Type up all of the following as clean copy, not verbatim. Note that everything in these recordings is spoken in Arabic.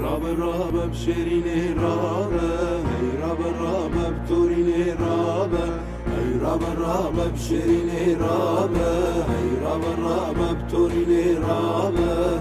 رابه رابه بشرینه رابه ای رابه رابه بتورینه رابه ای رابه رابه بشرینه رابه ای رابه رابه بتورینه رابه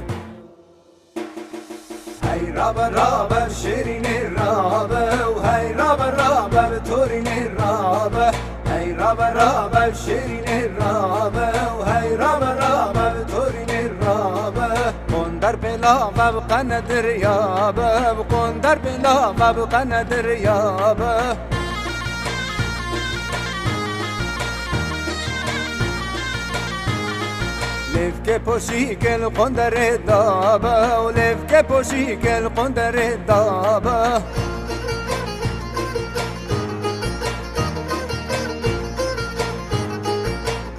ای رابه رابه بشرینه رابه و ای رابه رابه بتورینه رابه ای رابه رابه بشرینه رابه و ای رابه رابه بتورینه رابه قندر بلا مبقى ندر يابا قندر بلا مبقى ندر يابا لفك بوشيك القندر دابا ولفك بوشيك القندر دابا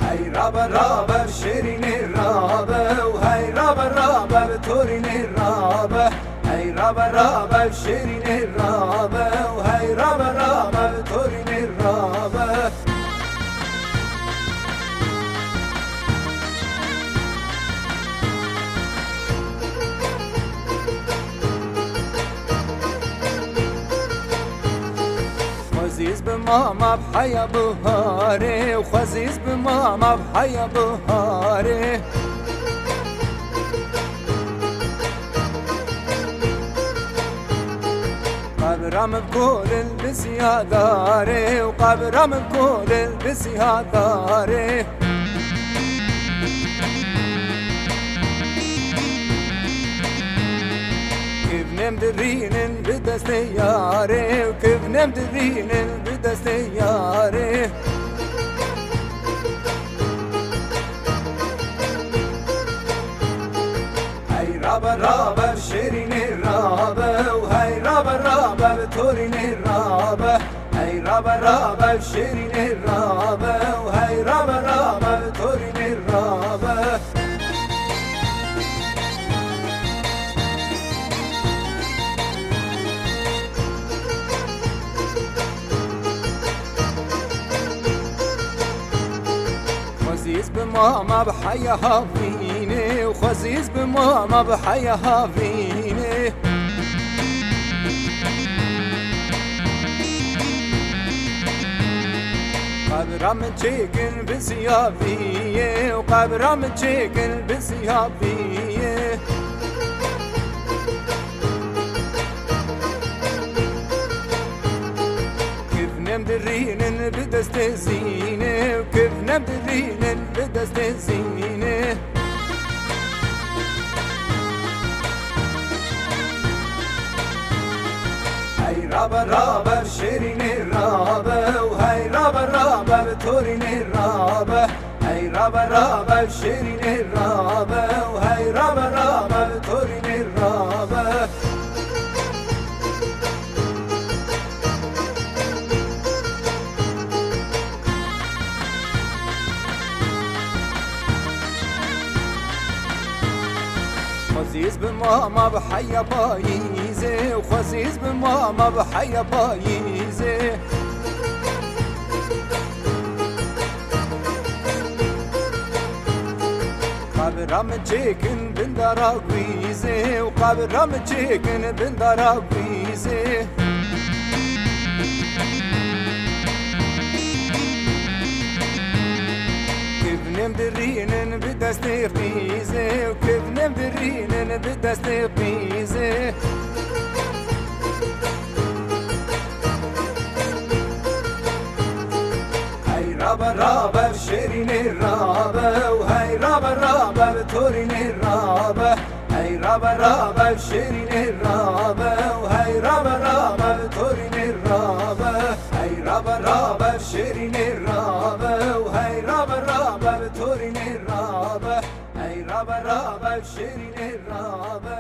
هاي رابا رابا بشريني رابا وهاي رابا رابا بتوريني رابا هاي رابا رابا بشريني رابا وهاي رابا رابا بتوريني رابا خزيز بماما بحيا بهاري وخزيز بماما بحيا بهاري قبرم بكل البسيا داري وقبرم بكل البسيا داري كيف نمد الرين بدست ياري وكيف نمد الرين بدست ياري هاي رابا رابا بشريني رابا وهاي رابا رابا بتوريني رابا هاي رابا رابا بشريني رابا وهاي رابا رابا بتوريني رابا خزيز بماما بحياها فيني وخزيز بماما بحياها فيني قبرم تشيكن بسيافية وقبرم تشيكن بسيافية نمدرين بدست زينة وكيف نمدرين بدست زينة هاي رابا رابا بشريني رابا وهاي رابا رابا بتوريني رابا هاي رابا رابا بشريني رابا وهاي رابا رابا بتوريني رابا خزيز بماما بحيا بايزة وخزيز بماما بحيا بايزة قبرم تشيكن بندارا قويزة وقبرم تشيكن بندارا قويزة نمدرين بدست قيزة وكيف نمدرين بدست قيزة هاي رابا رابا بشريني رابا وهاي رابا رابا بتوريني رابا هاي رابا رابا بشريني رابا وهاي رابا رابا بتوريني رابا هاي رابا رابا بشريني رابا وهاي رابا رابا بتوريني رابا هاي رابا رابا بشريني رابا